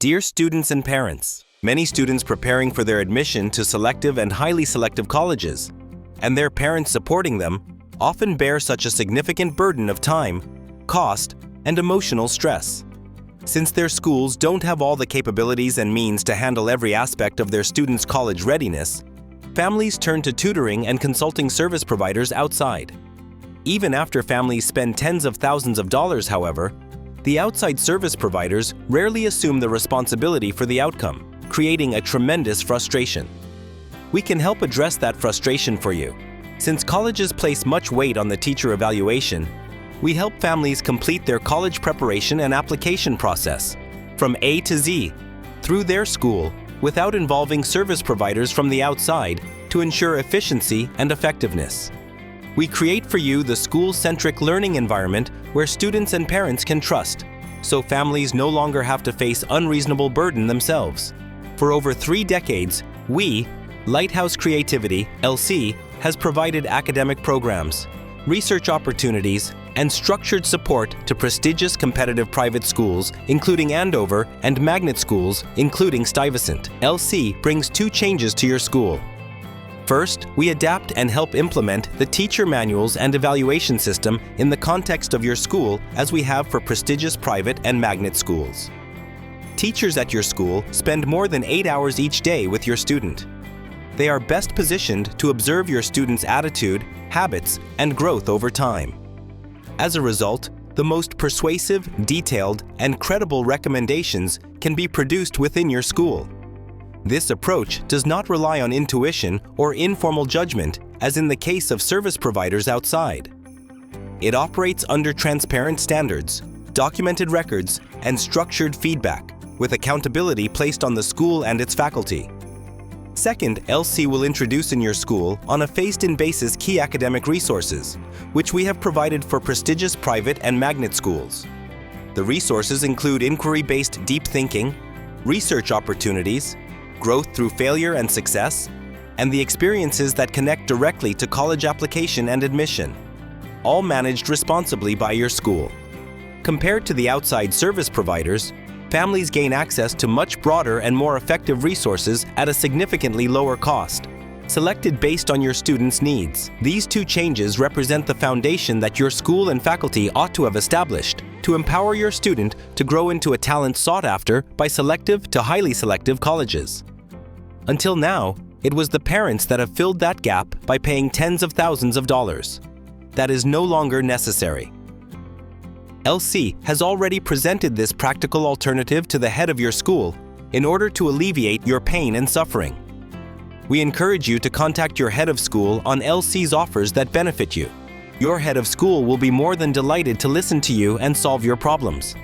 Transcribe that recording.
Dear students and parents, many students preparing for their admission to selective and highly selective colleges, and their parents supporting them, often bear such a significant burden of time, cost, and emotional stress. Since their schools don't have all the capabilities and means to handle every aspect of their students' college readiness, families turn to tutoring and consulting service providers outside. Even after families spend tens of thousands of dollars, however, the outside service providers rarely assume the responsibility for the outcome, creating a tremendous frustration. We can help address that frustration for you. Since colleges place much weight on the teacher evaluation, we help families complete their college preparation and application process, from A to Z, through their school, without involving service providers from the outside to ensure efficiency and effectiveness. We create for you the school-centric learning environment where students and parents can trust, so families no longer have to face unreasonable burden themselves. For over 3 decades, we, Lighthouse Creativity, LC, has provided academic programs, research opportunities, and structured support to prestigious competitive private schools, including Andover, and magnet schools, including Stuyvesant. LC brings 2 changes to your school. First, we adapt and help implement the teacher manuals and evaluation system in the context of your school, as we have for prestigious private and magnet schools. Teachers at your school spend more than 8 hours each day with your student. They are best positioned to observe your student's attitude, habits, and growth over time. As a result, the most persuasive, detailed, and credible recommendations can be produced within your school. This approach does not rely on intuition or informal judgment, as in the case of service providers outside. It operates under transparent standards, documented records, and structured feedback, with accountability placed on the school and its faculty. Second, LC will introduce in your school on a phased-in basis key academic resources, which we have provided for prestigious private and magnet schools. The resources include inquiry-based deep thinking, research opportunities, growth through failure and success, and the experiences that connect directly to college application and admission, all managed responsibly by your school. Compared to the outside service providers, families gain access to much broader and more effective resources at a significantly lower cost, selected based on your students' needs. These 2 changes represent the foundation that your school and faculty ought to have established to empower your student to grow into a talent sought after by selective to highly selective colleges. Until now, it was the parents that have filled that gap by paying tens of thousands of dollars. That is no longer necessary. LC has already presented this practical alternative to the head of your school in order to alleviate your pain and suffering. We encourage you to contact your head of school on LC's offers that benefit you. Your head of school will be more than delighted to listen to you and solve your problems.